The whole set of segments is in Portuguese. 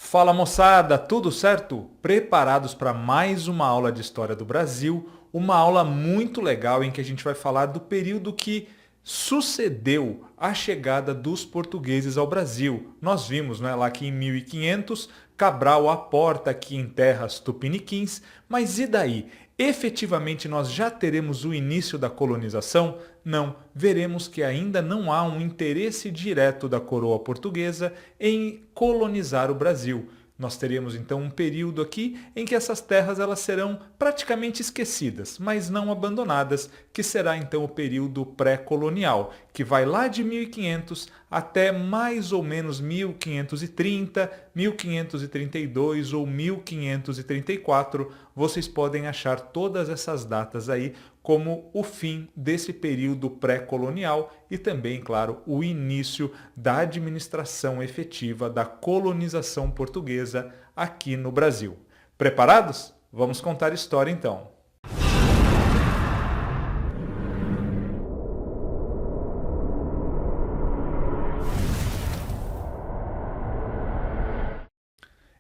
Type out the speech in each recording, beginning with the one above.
Fala moçada, tudo certo? Preparados para mais uma aula de História do Brasil? Uma aula muito legal em que a gente vai falar do período que sucedeu a chegada dos portugueses ao Brasil. Nós vimos, né, lá que em 1500 Cabral aporta aqui em terras tupiniquins, mas e daí? Efetivamente nós já teremos o início da colonização? Não, veremos que ainda não há um interesse direto da coroa portuguesa em colonizar o Brasil. Nós teremos então um período aqui em que essas terras elas serão praticamente esquecidas, mas não abandonadas, que será então o período pré-colonial, que vai lá de 1500 até mais ou menos 1530, 1532 ou 1534. Vocês podem achar todas essas datas aí como o fim desse período pré-colonial e também, claro, o início da administração efetiva da colonização portuguesa aqui no Brasil. Preparados? Vamos contar história então.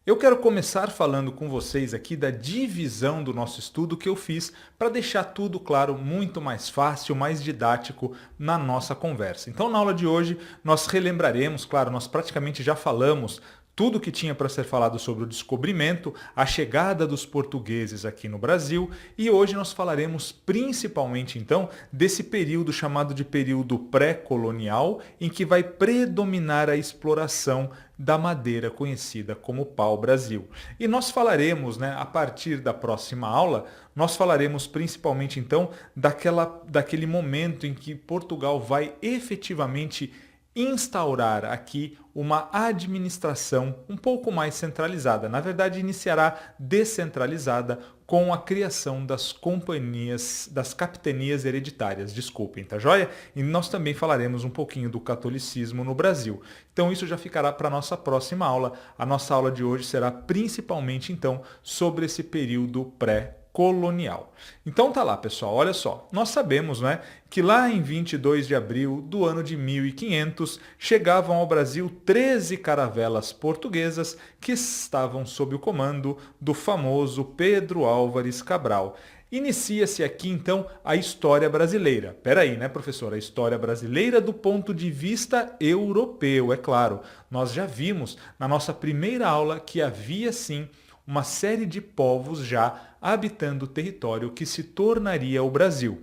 Eu quero começar falando com vocês aqui da divisão do nosso estudo que eu fiz para deixar tudo, claro, muito mais fácil, mais didático na nossa conversa. Então, na aula de hoje, nós relembraremos, claro, nós praticamente já falamos tudo que tinha para ser falado sobre o descobrimento, a chegada dos portugueses aqui no Brasil, e hoje nós falaremos principalmente então desse período chamado de período pré-colonial, em que vai predominar a exploração da madeira conhecida como pau-brasil. E nós falaremos, né, a partir da próxima aula, nós falaremos principalmente então daquele momento em que Portugal vai efetivamente instaurar aqui uma administração um pouco mais centralizada. Na verdade, iniciará descentralizada com a criação das companhias, das capitanias hereditárias, desculpem, tá joia? E nós também falaremos um pouquinho do catolicismo no Brasil. Então isso já ficará para a nossa próxima aula. A nossa aula de hoje será principalmente então sobre esse período pré-colonial. Então tá lá, pessoal, olha só. Nós sabemos, né, que lá em 22 de abril do ano de 1500 chegavam ao Brasil 13 caravelas portuguesas que estavam sob o comando do famoso Pedro Álvares Cabral. Inicia-se aqui então a história brasileira. Peraí, né, professor? A história brasileira do ponto de vista europeu, é claro. Nós já vimos na nossa primeira aula que havia sim uma série de povos já habitando o território que se tornaria o Brasil.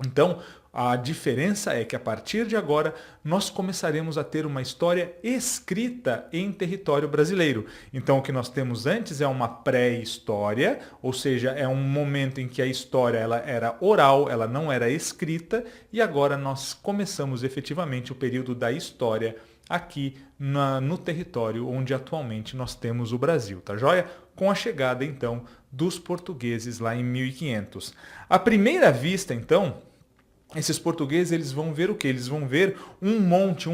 Então, a diferença é que a partir de agora nós começaremos a ter uma história escrita em território brasileiro. Então, o que nós temos antes é uma pré-história, ou seja, é um momento em que a história ela era oral, ela não era escrita, e agora nós começamos efetivamente o período da história aqui no território onde atualmente nós temos o Brasil, tá joia? Com a chegada, então, dos portugueses lá em 1500. À primeira vista, então, esses portugueses eles vão ver o quê? Eles vão ver um monte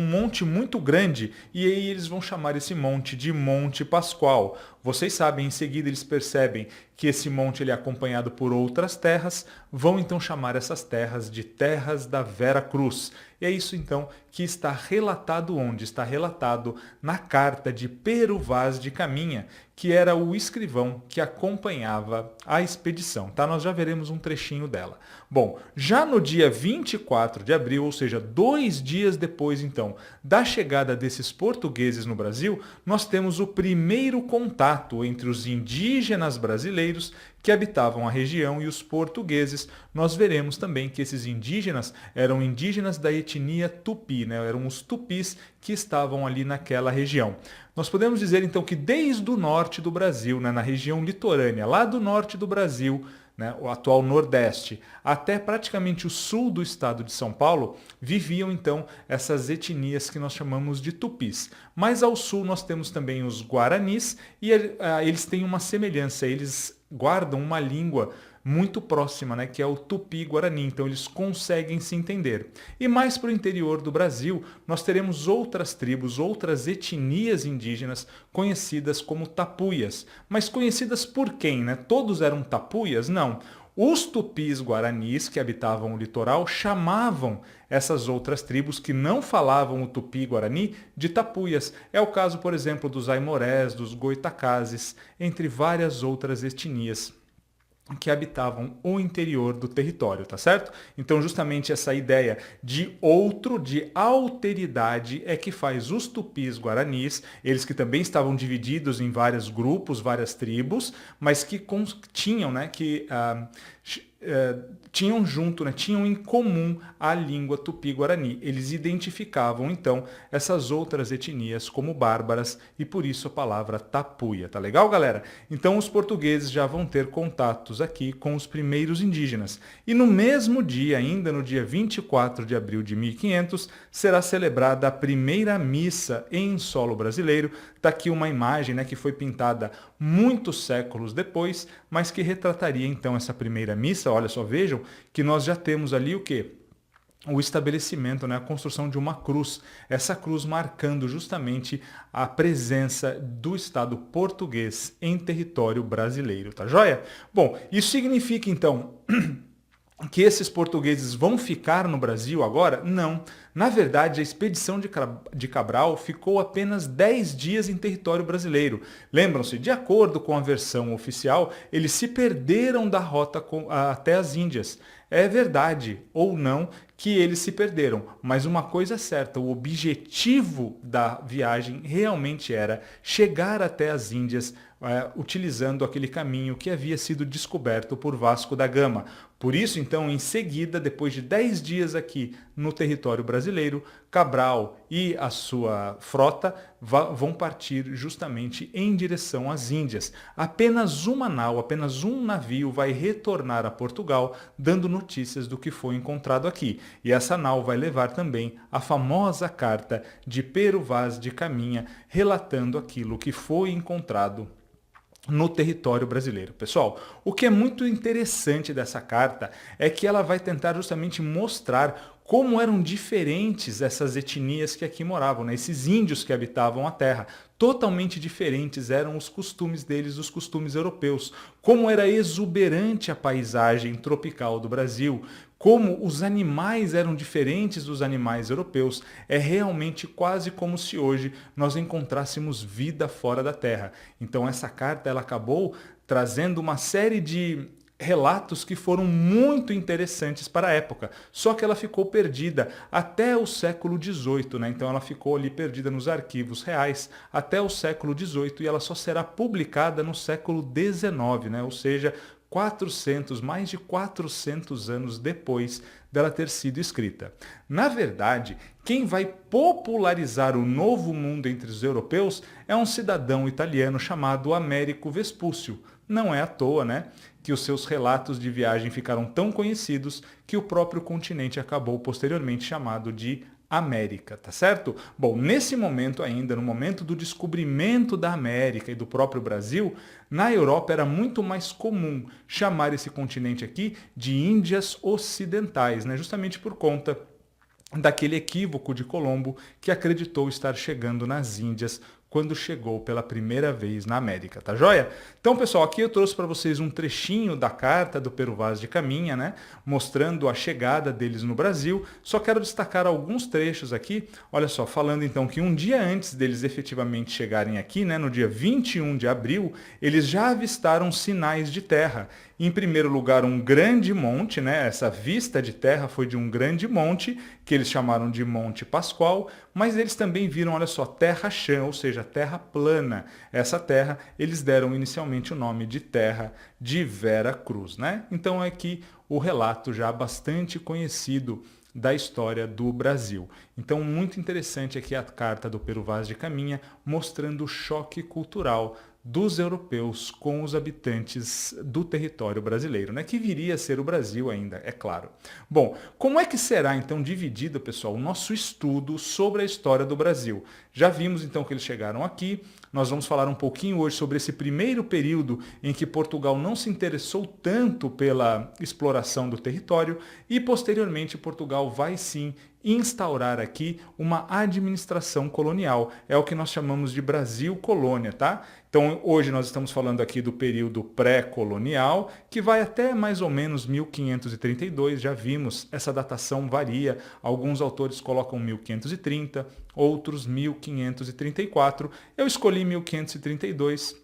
muito grande, e aí eles vão chamar esse monte de Monte Pascoal. Vocês sabem, em seguida eles percebem que esse monte ele é acompanhado por outras terras, vão então chamar essas terras de Terras da Vera Cruz. E é isso então que está relatado onde? Está relatado na carta de Pero Vaz de Caminha, que era o escrivão que acompanhava a expedição, tá? Nós já veremos um trechinho dela. Bom, já no dia 24 de abril, ou seja, 2 dias depois então da chegada desses portugueses no Brasil, nós temos o primeiro contato entre os indígenas brasileiros que habitavam a região e os portugueses. Nós veremos também que esses indígenas eram indígenas da etnia tupi, né? Eram os tupis que estavam ali naquela região. Nós podemos dizer então que desde o norte do Brasil, né, na região litorânea, lá do norte do Brasil, né, o atual Nordeste, até praticamente o sul do estado de São Paulo, viviam então essas etnias que nós chamamos de tupis. Mas ao sul nós temos também os guaranis e eles têm uma semelhança, eles guardam uma língua muito próxima, né, que é o tupi-guarani, então eles conseguem se entender. E mais para o interior do Brasil, nós teremos outras tribos, outras etnias indígenas conhecidas como tapuias. Mas conhecidas por quem, né? Todos eram tapuias? Não. Os tupis guaranis que habitavam o litoral chamavam essas outras tribos que não falavam o tupi-guarani de tapuias. É o caso, por exemplo, dos aimorés, dos goitacazes, entre várias outras etnias que habitavam o interior do território, tá certo? Então, justamente essa ideia de outro, de alteridade, é que faz os tupis guaranis, eles que também estavam divididos em vários grupos, várias tribos, mas que tinham, né, tinham junto, né, tinham em comum a língua tupi-guarani. Eles identificavam, então, essas outras etnias como bárbaras e por isso a palavra tapuia. Tá legal, galera? Então, os portugueses já vão ter contatos aqui com os primeiros indígenas. E no mesmo dia, ainda no dia 24 de abril de 1500, será celebrada a primeira missa em solo brasileiro. Está aqui uma imagem, né, que foi pintada muitos séculos depois, mas que retrataria então essa primeira missa. Olha só, vejam que nós já temos ali o quê? O estabelecimento, né, a construção de uma cruz. Essa cruz marcando justamente a presença do Estado português em território brasileiro, tá joia? Bom, isso significa então que esses portugueses vão ficar no Brasil agora? Não. Na verdade, a expedição de Cabral ficou apenas 10 dias em território brasileiro. Lembram-se, de acordo com a versão oficial, eles se perderam da rota até as Índias. É verdade ou não que eles se perderam, mas uma coisa é certa, o objetivo da viagem realmente era chegar até as Índias, utilizando aquele caminho que havia sido descoberto por Vasco da Gama. Por isso, então, em seguida, depois de 10 dias aqui no território brasileiro, Cabral e a sua frota vão partir justamente em direção às Índias. Apenas uma nau, apenas um navio vai retornar a Portugal, dando notícias do que foi encontrado aqui. E essa nau vai levar também a famosa carta de Pero Vaz de Caminha, relatando aquilo que foi encontrado no território brasileiro. Pessoal, o que é muito interessante dessa carta é que ela vai tentar justamente mostrar como eram diferentes essas etnias que aqui moravam, né? Esses índios que habitavam a terra. Totalmente diferentes eram os costumes deles, os costumes europeus. Como era exuberante a paisagem tropical do Brasil, como os animais eram diferentes dos animais europeus. É realmente quase como se hoje nós encontrássemos vida fora da Terra. Então essa carta ela acabou trazendo uma série de relatos que foram muito interessantes para a época, só que ela ficou perdida até o século XVIII, né? Então ela ficou ali perdida nos arquivos reais até o século XVIII e ela só será publicada no século XIX, né? Ou seja, mais de 400 anos depois dela ter sido escrita. Na verdade, quem vai popularizar o novo mundo entre os europeus é um cidadão italiano chamado Américo Vespúcio. Não é à toa, né, que os seus relatos de viagem ficaram tão conhecidos que o próprio continente acabou posteriormente chamado de América, tá certo? Bom, nesse momento ainda, no momento do descobrimento da América e do próprio Brasil, na Europa era muito mais comum chamar esse continente aqui de Índias Ocidentais, né? Justamente por conta daquele equívoco de Colombo que acreditou estar chegando nas Índias quando chegou pela primeira vez na América, tá joia? Então, pessoal, aqui eu trouxe para vocês um trechinho da carta do Pero Vaz de Caminha, né? Mostrando a chegada deles no Brasil. Só quero destacar alguns trechos aqui. Olha só, falando então que um dia antes deles efetivamente chegarem aqui, né? No dia 21 de abril, eles já avistaram sinais de terra. Em primeiro lugar, um grande monte, né? Essa vista de terra foi de um grande monte, que eles chamaram de Monte Pascoal, mas eles também viram, olha só, terra-chã, ou seja, terra plana. Essa terra, eles deram inicialmente o nome de Terra de Vera Cruz, né? Então é aqui o relato já bastante conhecido da história do Brasil. Então, muito interessante aqui a carta do Pero Vaz de Caminha, mostrando o choque cultural dos europeus com os habitantes do território brasileiro, né? Que viria a ser o Brasil ainda, é claro. Bom, como é que será então dividido, pessoal, o nosso estudo sobre a história do Brasil? Já vimos então que eles chegaram aqui, Nós vamos falar um pouquinho hoje sobre esse primeiro período em que Portugal não se interessou tanto pela exploração do território e posteriormente Portugal vai sim instaurar aqui uma administração colonial. É o que nós chamamos de Brasil colônia, tá? Então hoje nós estamos falando aqui do período pré-colonial, que vai até mais ou menos 1532, já vimos, essa datação varia, alguns autores colocam 1530, outros 1534, eu escolhi 1532,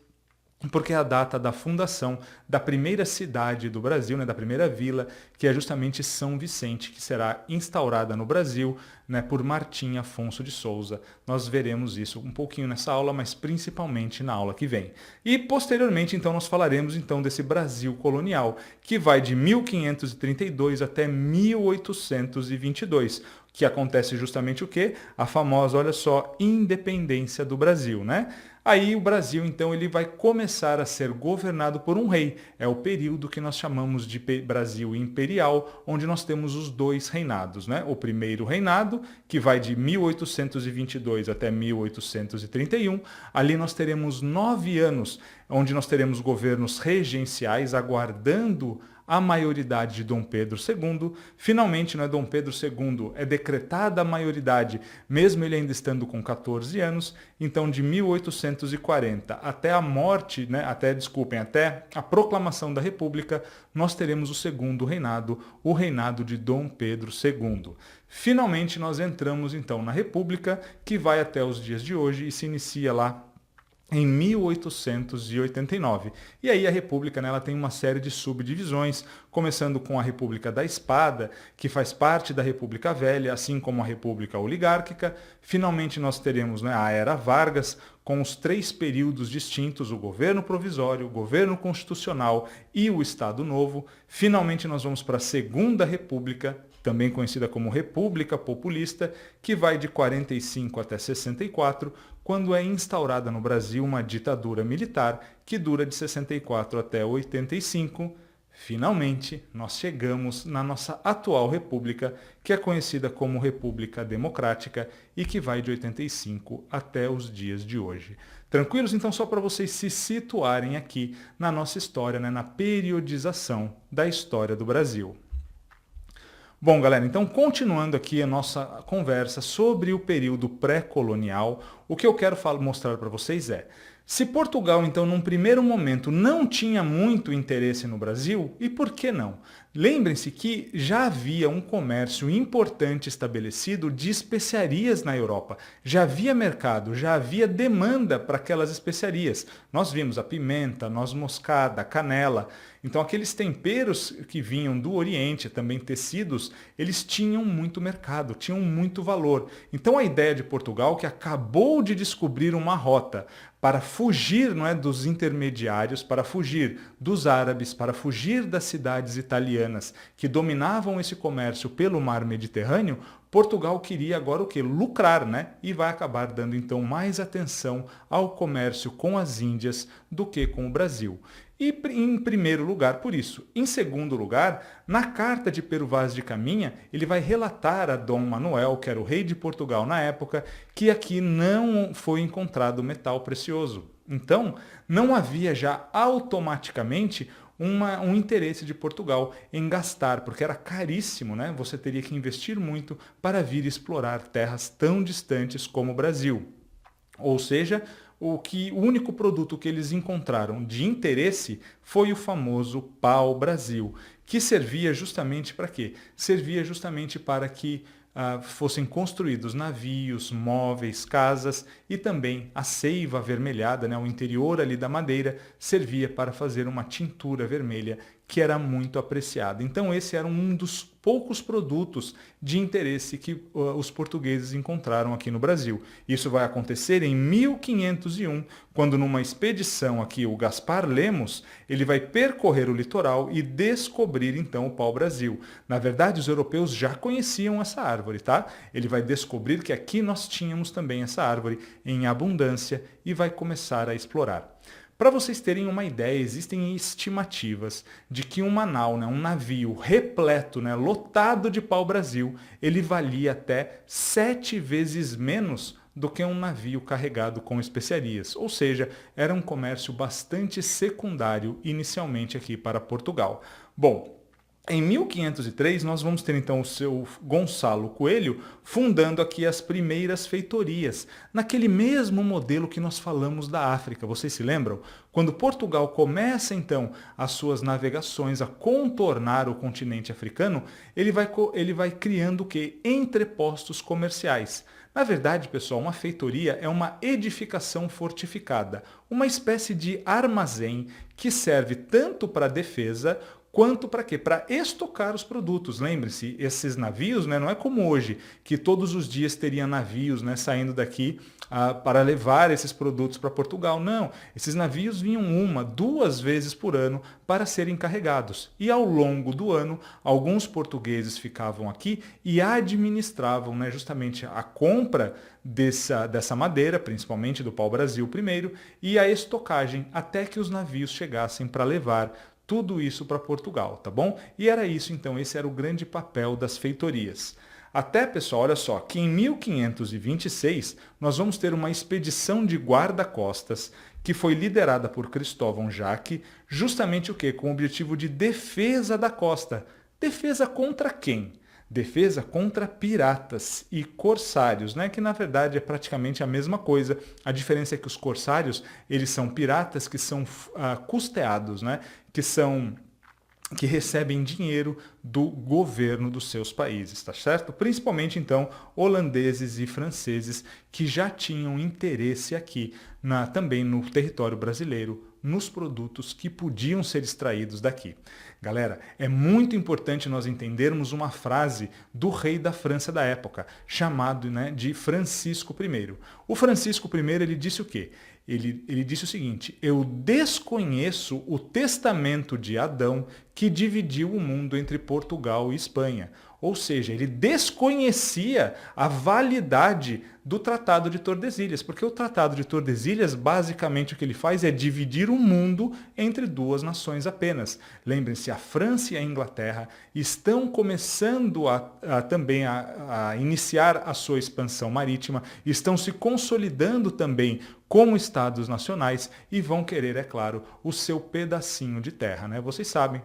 porque é a data da fundação da primeira cidade do Brasil, né, da primeira vila, que é justamente São Vicente, que será instaurada no Brasil, né, por Martim Afonso de Souza. Nós veremos isso um pouquinho nessa aula, mas principalmente na aula que vem. E posteriormente, então, nós falaremos então desse Brasil colonial, que vai de 1532 até 1822, que acontece justamente o quê? A famosa, olha só, independência do Brasil, né? Aí o Brasil, então, ele vai começar a ser governado por um rei. É o período que nós chamamos de Brasil Imperial, onde nós temos os dois reinados, né? O primeiro reinado, que vai de 1822 até 1831. Ali nós teremos 9 anos, onde nós teremos governos regenciais aguardando a maioridade de Dom Pedro II. Finalmente, né, Dom Pedro II é decretada a maioridade, mesmo ele ainda estando com 14 anos. Então, de 1840 até a morte, né, até a proclamação da República, nós teremos o segundo reinado, o reinado de Dom Pedro II. Finalmente, nós entramos então na República, que vai até os dias de hoje e se inicia lá em 1889. E aí a República, né, ela tem uma série de subdivisões, começando com a República da Espada, que faz parte da República Velha, assim como a República Oligárquica. Finalmente nós teremos, né, a Era Vargas, com os 3 períodos distintos, o governo provisório, o governo constitucional e o Estado Novo. Finalmente nós vamos para a Segunda República, também conhecida como República Populista, que vai de 45 até 64, quando é instaurada no Brasil uma ditadura militar que dura de 64 até 85. Finalmente, nós chegamos na nossa atual república, que é conhecida como República Democrática e que vai de 85 até os dias de hoje. Tranquilos? Então, só para vocês se situarem aqui na nossa história, né, na periodização da história do Brasil. Bom, galera, então continuando aqui a nossa conversa sobre o período pré-colonial, o que eu quero mostrar para vocês é, se Portugal, então, num primeiro momento não tinha muito interesse no Brasil, e por que não? Lembrem-se que já havia um comércio importante estabelecido de especiarias na Europa. Já havia mercado, já havia demanda para aquelas especiarias. Nós vimos a pimenta, noz moscada, a canela. Então, aqueles temperos que vinham do Oriente, também tecidos, eles tinham muito mercado, tinham muito valor. Então, a ideia de Portugal, que acabou de descobrir uma rota para fugir, não é, dos intermediários, para fugir dos árabes, para fugir das cidades italianas que dominavam esse comércio pelo mar Mediterrâneo, Portugal queria agora o quê? Lucrar, né? E vai acabar dando então mais atenção ao comércio com as Índias do que com o Brasil. E em primeiro lugar por isso. Em segundo lugar, na carta de Pero Vaz de Caminha, ele vai relatar a Dom Manuel, que era o rei de Portugal na época, que aqui não foi encontrado metal precioso. Então, não havia já automaticamente um interesse de Portugal em gastar, porque era caríssimo, né? Você teria que investir muito para vir explorar terras tão distantes como o Brasil. Ou seja, o único produto que eles encontraram de interesse foi o famoso pau-brasil, que servia justamente para quê? Servia justamente para que fossem construídos navios, móveis, casas e também a seiva avermelhada, né, o interior ali da madeira, servia para fazer uma tintura vermelha que era muito apreciada. Então esse era um dos poucos produtos de interesse que os portugueses encontraram aqui no Brasil. Isso vai acontecer em 1501, quando numa expedição aqui o Gaspar Lemos, ele vai percorrer o litoral e descobrir então o pau-brasil. Na verdade, os europeus já conheciam essa árvore, tá? Ele vai descobrir que aqui nós tínhamos também essa árvore em abundância e vai começar a explorar. Para vocês terem uma ideia, existem estimativas de que um Manaus, né, um navio repleto, né, lotado de pau-brasil, ele valia até 7 vezes menos do que um navio carregado com especiarias, ou seja, era um comércio bastante secundário inicialmente aqui para Portugal. Bom, em 1503, nós vamos ter então o seu Gonçalo Coelho fundando aqui as primeiras feitorias, naquele mesmo modelo que nós falamos da África. Vocês se lembram? Quando Portugal começa então as suas navegações a contornar o continente africano, ele vai criando o quê? Entrepostos comerciais. Na verdade, pessoal, uma feitoria é uma edificação fortificada, uma espécie de armazém que serve tanto para defesa quanto para quê? Para estocar os produtos. Lembre-se, esses navios, né, não é como hoje, que todos os dias teria navios, né, saindo daqui para levar esses produtos para Portugal. Não, esses navios vinham uma, duas vezes por ano para serem carregados. E ao longo do ano, alguns portugueses ficavam aqui e administravam, né, justamente a compra dessa madeira, principalmente do pau-brasil primeiro, e a estocagem até que os navios chegassem para levar tudo isso para Portugal, tá bom? E era isso, então, esse era o grande papel das feitorias. Até, pessoal, olha só, que em 1526 nós vamos ter uma expedição de guarda-costas que foi liderada por Cristóvão Jaque, justamente o quê? Com o objetivo de defesa da costa. Defesa contra quem? Defesa contra piratas e corsários, né? Que na verdade é praticamente a mesma coisa. A diferença é que os corsários, eles são piratas que são custeados, né? Que recebem dinheiro do governo dos seus países, tá certo? Principalmente, então, holandeses e franceses que já tinham interesse aqui, também no território brasileiro, nos produtos que podiam ser extraídos daqui. Galera, é muito importante nós entendermos uma frase do rei da França da época, chamado, né, de Francisco I. O Francisco I, ele disse o quê? Ele disse o seguinte: eu desconheço o testamento de Adão que dividiu o mundo entre Portugal e Espanha. Ou seja, ele desconhecia a validade do Tratado de Tordesilhas, porque o Tratado de Tordesilhas, basicamente o que ele faz é dividir o mundo entre duas nações apenas. Lembrem-se, a França e a Inglaterra estão começando também a iniciar a sua expansão marítima, estão se consolidando também como estados nacionais e vão querer, é claro, o seu pedacinho de terra, né? Vocês sabem,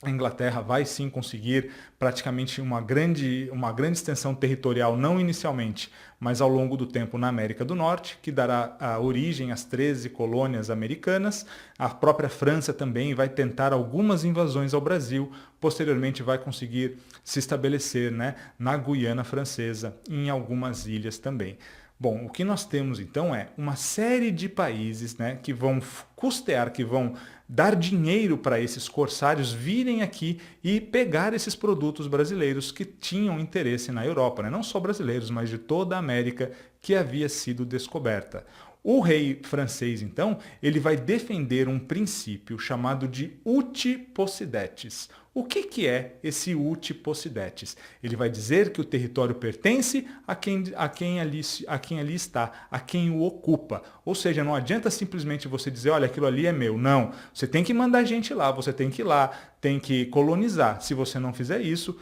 a Inglaterra vai sim conseguir praticamente uma grande extensão territorial, não inicialmente, mas ao longo do tempo na América do Norte, que dará a origem às 13 colônias americanas. A própria França também vai tentar algumas invasões ao Brasil, posteriormente vai conseguir se estabelecer, né, na Guiana Francesa e em algumas ilhas também. Bom, o que nós temos então é uma série de países, né, que vão custear, que vão dar dinheiro para esses corsários virem aqui e pegar esses produtos brasileiros que tinham interesse na Europa, né? Não só brasileiros, mas de toda a América que havia sido descoberta. O rei francês, então, ele vai defender um princípio chamado de uti possidetis. O que é esse uti possidetis? Ele vai dizer que o território pertence a quem ali está, a quem o ocupa. Ou seja, não adianta simplesmente você dizer, olha, aquilo ali é meu. Não, você tem que mandar gente lá, você tem que ir lá, tem que colonizar. Se você não fizer isso,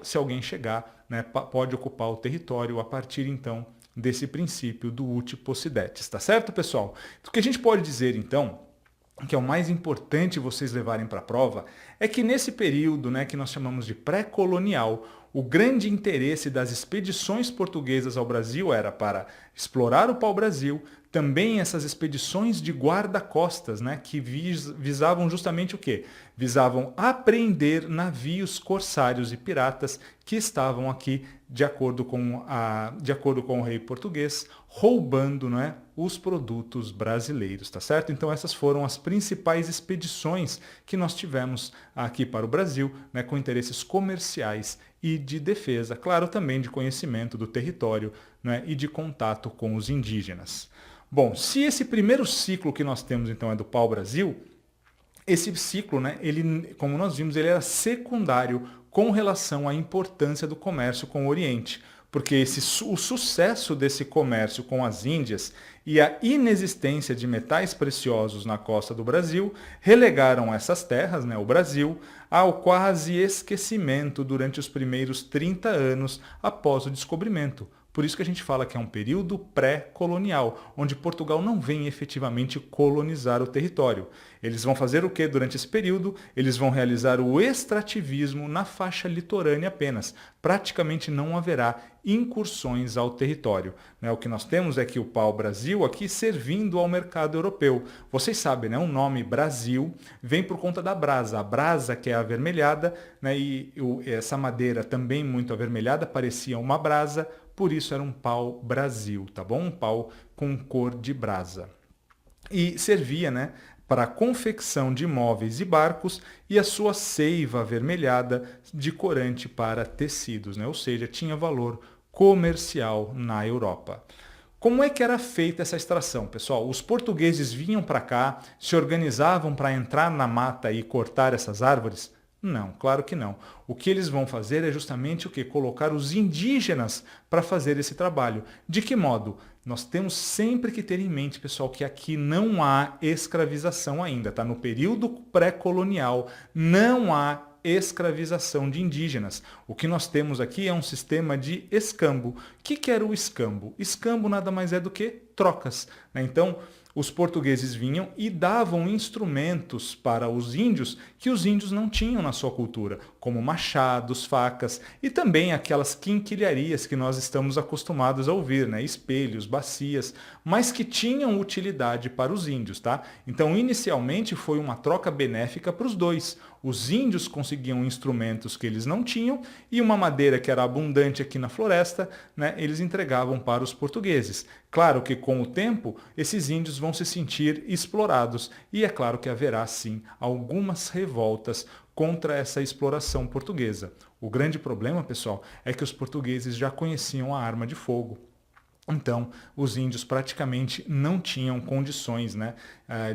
se alguém chegar, né, pode ocupar o território a partir, então, desse princípio do uti possidetis, tá certo, pessoal? O que a gente pode dizer, então, que é o mais importante vocês levarem para a prova, é que nesse período, né, que nós chamamos de pré-colonial, o grande interesse das expedições portuguesas ao Brasil era para explorar o pau-brasil, também essas expedições de guarda-costas, né, que visavam justamente o quê? Visavam apreender navios corsários e piratas que estavam aqui, de acordo com o rei português, roubando, né, os produtos brasileiros, tá certo? Então essas foram as principais expedições que nós tivemos aqui para o Brasil, né, com interesses comerciais e de defesa, claro, também de conhecimento do território, né, e de contato com os indígenas. Bom, se esse primeiro ciclo que nós temos, então, é do pau-brasil, esse ciclo, né, ele, como nós vimos, ele era secundário com relação à importância do comércio com o Oriente, porque o sucesso desse comércio com as Índias e a inexistência de metais preciosos na costa do Brasil relegaram essas terras, né, o Brasil, ao quase esquecimento durante os primeiros 30 anos após o descobrimento. Por isso que a gente fala que é um período pré-colonial, onde Portugal não vem efetivamente colonizar o território. Eles vão fazer o que durante esse período? Eles vão realizar o extrativismo na faixa litorânea apenas. Praticamente não haverá incursões ao território. O que nós temos é que o pau-brasil aqui servindo ao mercado europeu. Vocês sabem, o nome Brasil vem por conta da brasa. A brasa que é avermelhada, e essa madeira também muito avermelhada, parecia uma brasa, por isso era um pau-brasil, tá bom? Um pau com cor de brasa. E servia, para a confecção de móveis e barcos e a sua seiva avermelhada de corante para tecidos, ou seja, tinha valor comercial na Europa. Como é que era feita essa extração, pessoal? Os portugueses vinham para cá, se organizavam para entrar na mata e cortar essas árvores? Não, claro que não. O que eles vão fazer é justamente o que? Colocar os indígenas para fazer esse trabalho. De que modo? Nós temos sempre que ter em mente, pessoal, que aqui não há escravização ainda, tá? No período pré-colonial não há escravização de indígenas. O que nós temos aqui é um sistema de escambo. O que era o escambo? Escambo nada mais é do que trocas, Então, os portugueses vinham e davam instrumentos para os índios que os índios não tinham na sua cultura, como machados, facas e também aquelas quinquilharias que nós estamos acostumados a ouvir, espelhos, bacias, mas que tinham utilidade para os índios, tá? Então, inicialmente foi uma troca benéfica para os dois. Os índios conseguiam instrumentos que eles não tinham e uma madeira que era abundante aqui na floresta, eles entregavam para os portugueses. Claro que com o tempo, esses índios vão se sentir explorados e é claro que haverá sim algumas revoltas contra essa exploração portuguesa. O grande problema, pessoal, é que os portugueses já conheciam a arma de fogo. Então, os índios praticamente não tinham condições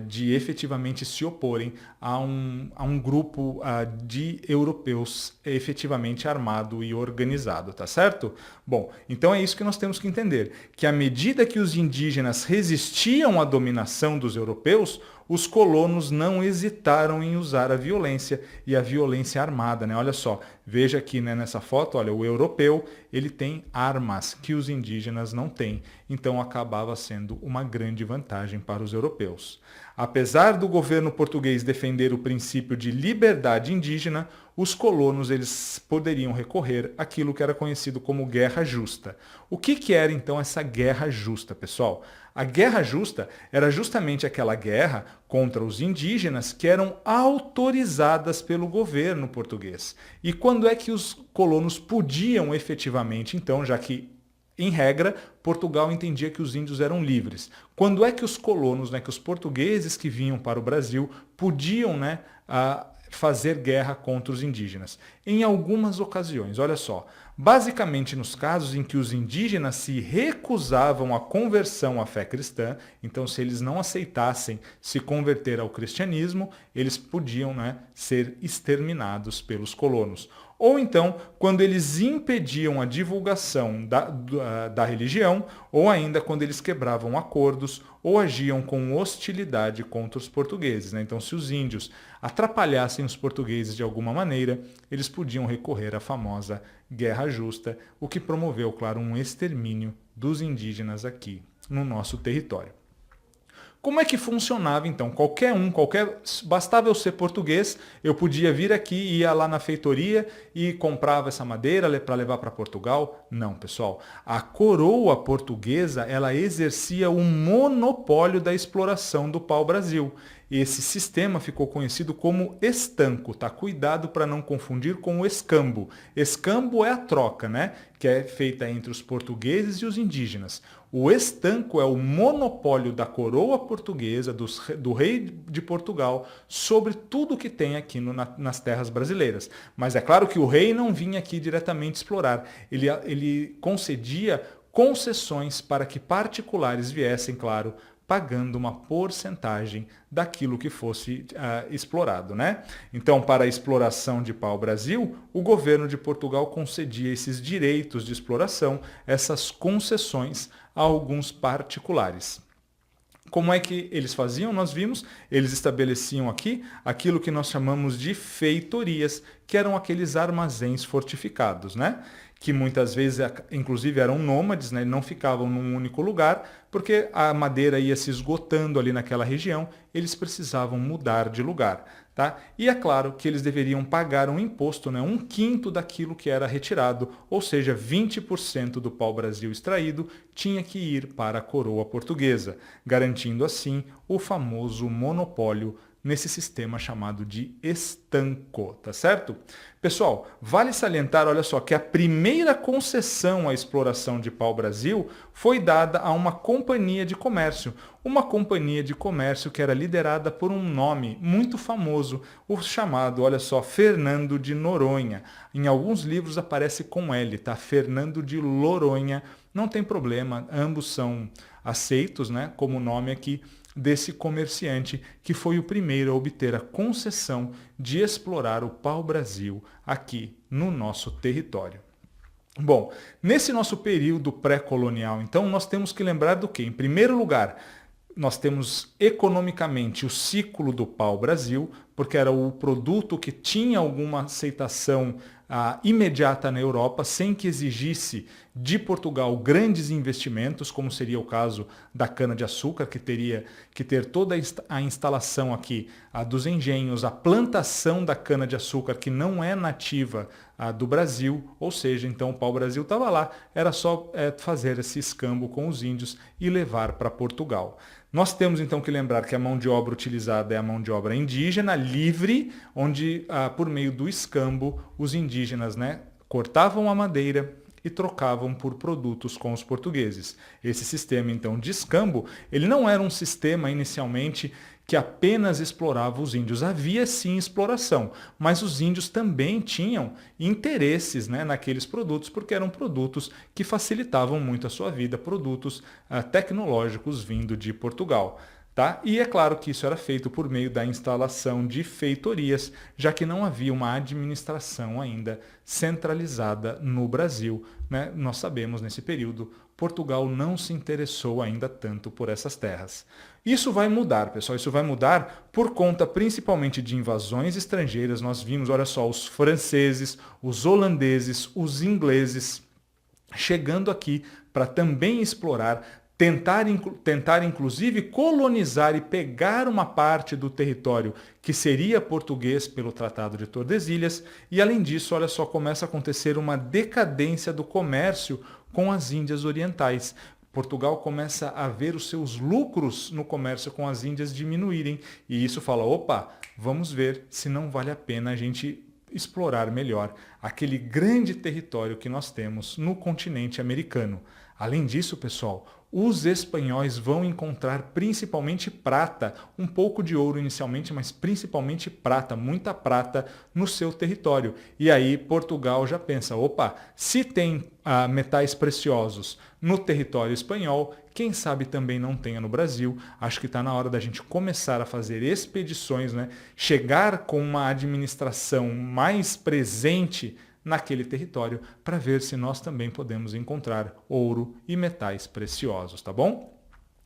de efetivamente se oporem a um grupo de europeus efetivamente armado e organizado, tá certo? Bom, então é isso que nós temos que entender, que à medida que os indígenas resistiam à dominação dos europeus, os colonos não hesitaram em usar a violência e a violência armada, Olha só, veja aqui, nessa foto, olha, o europeu, ele tem armas que os indígenas não têm. Então acabava sendo uma grande vantagem para os europeus. Apesar do governo português defender o princípio de liberdade indígena, os colonos eles poderiam recorrer àquilo que era conhecido como guerra justa. O que era então essa guerra justa, pessoal? A guerra justa era justamente aquela guerra contra os indígenas que eram autorizadas pelo governo português. E quando é que os colonos podiam efetivamente, então, já que em regra, Portugal entendia que os índios eram livres. Quando é que os colonos, que os portugueses que vinham para o Brasil, podiam fazer guerra contra os indígenas? Em algumas ocasiões, olha só. Basicamente nos casos em que os indígenas se recusavam à conversão à fé cristã, então se eles não aceitassem se converter ao cristianismo, eles podiam ser exterminados pelos colonos. Ou então, quando eles impediam a divulgação da religião, ou ainda quando eles quebravam acordos ou agiam com hostilidade contra os portugueses. Então, se os índios atrapalhassem os portugueses de alguma maneira, eles podiam recorrer à famosa Guerra Justa, o que promoveu, claro, um extermínio dos indígenas aqui no nosso território. Como é que funcionava então? Bastava eu ser português, eu podia vir aqui, ia lá na feitoria e comprava essa madeira para levar para Portugal? Não, pessoal. A coroa portuguesa, ela exercia o monopólio da exploração do pau-brasil. Esse sistema ficou conhecido como estanco, tá? Cuidado para não confundir com o escambo. Escambo é a troca, que é feita entre os portugueses e os indígenas. O estanco é o monopólio da coroa portuguesa, do rei de Portugal, sobre tudo que tem aqui nas terras brasileiras. Mas é claro que o rei não vinha aqui diretamente explorar. Ele concedia concessões para que particulares viessem, claro, pagando uma porcentagem daquilo que fosse explorado, Então, para a exploração de pau-brasil, o governo de Portugal concedia esses direitos de exploração, essas concessões a alguns particulares. Como é que eles faziam? Nós vimos, eles estabeleciam aqui aquilo que nós chamamos de feitorias, que eram aqueles armazéns fortificados, que muitas vezes, inclusive, eram nômades, né? Não ficavam num único lugar, porque a madeira ia se esgotando ali naquela região, eles precisavam mudar de lugar. Tá? E é claro que eles deveriam pagar um imposto, né? 1/5 daquilo que era retirado, ou seja, 20% do pau-brasil extraído tinha que ir para a coroa portuguesa, garantindo assim o famoso monopólio nesse sistema chamado de estanco, tá certo? Pessoal, vale salientar, olha só, que a primeira concessão à exploração de pau-brasil foi dada a uma companhia de comércio que era liderada por um nome muito famoso, o chamado, olha só, Fernando de Noronha. Em alguns livros aparece com L, tá? Fernando de Noronha, não tem problema, ambos são aceitos, né, como nome aqui desse comerciante que foi o primeiro a obter a concessão de explorar o pau-brasil aqui no nosso território. Bom, nesse nosso período pré-colonial, então, nós temos que lembrar do quê? Em primeiro lugar, nós temos economicamente o ciclo do pau-brasil, porque era o produto que tinha alguma aceitação imediata na Europa, sem que exigisse de Portugal grandes investimentos, como seria o caso da cana-de-açúcar, que teria que ter toda a instalação aqui dos engenhos, a plantação da cana-de-açúcar, que não é nativa do Brasil, ou seja, então o pau-brasil estava lá, era só fazer esse escambo com os índios e levar para Portugal. Nós temos então que lembrar que a mão de obra utilizada é a mão de obra indígena, livre, onde por meio do escambo os indígenas, né, cortavam a madeira e trocavam por produtos com os portugueses. Esse sistema então de escambo, ele não era um sistema inicialmente que apenas explorava os índios. Havia sim exploração, mas os índios também tinham interesses, né, naqueles produtos, porque eram produtos que facilitavam muito a sua vida, produtos tecnológicos vindo de Portugal. Tá? E é claro que isso era feito por meio da instalação de feitorias, já que não havia uma administração ainda centralizada no Brasil, né? Nós sabemos, nesse período, Portugal não se interessou ainda tanto por essas terras. Isso vai mudar, pessoal, isso vai mudar por conta principalmente de invasões estrangeiras. Nós vimos, olha só, os franceses, os holandeses, os ingleses chegando aqui para também explorar, tentar inclusive colonizar e pegar uma parte do território que seria português pelo Tratado de Tordesilhas, e além disso, olha só, começa a acontecer uma decadência do comércio com as Índias Orientais. Portugal começa a ver os seus lucros no comércio com as Índias diminuírem, e isso fala, opa, vamos ver se não vale a pena a gente explorar melhor aquele grande território que nós temos no continente americano. Além disso, pessoal, os espanhóis vão encontrar principalmente prata, um pouco de ouro inicialmente, mas principalmente prata, muita prata no seu território. E aí Portugal já pensa, opa, se tem metais preciosos no território espanhol, quem sabe também não tenha no Brasil. Acho que está na hora da gente começar a fazer expedições, né? Chegar com uma administração mais presente naquele território para ver se nós também podemos encontrar ouro e metais preciosos, tá bom?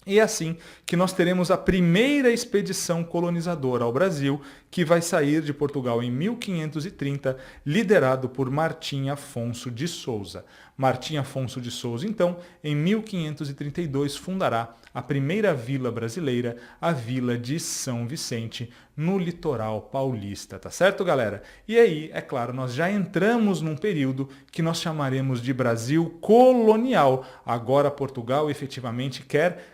E é assim que nós teremos a primeira expedição colonizadora ao Brasil, que vai sair de Portugal em 1530, liderado por Martim Afonso de Souza. Martim Afonso de Souza, então, em 1532, fundará a primeira vila brasileira, a Vila de São Vicente, no litoral paulista, tá certo, galera? E aí, é claro, nós já entramos num período que nós chamaremos de Brasil colonial. Agora Portugal efetivamente quer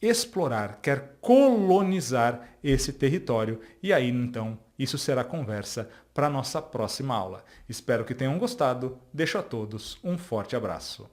explorar, quer colonizar esse território. E aí, então, isso será conversa para a nossa próxima aula. Espero que tenham gostado. Deixo a todos um forte abraço.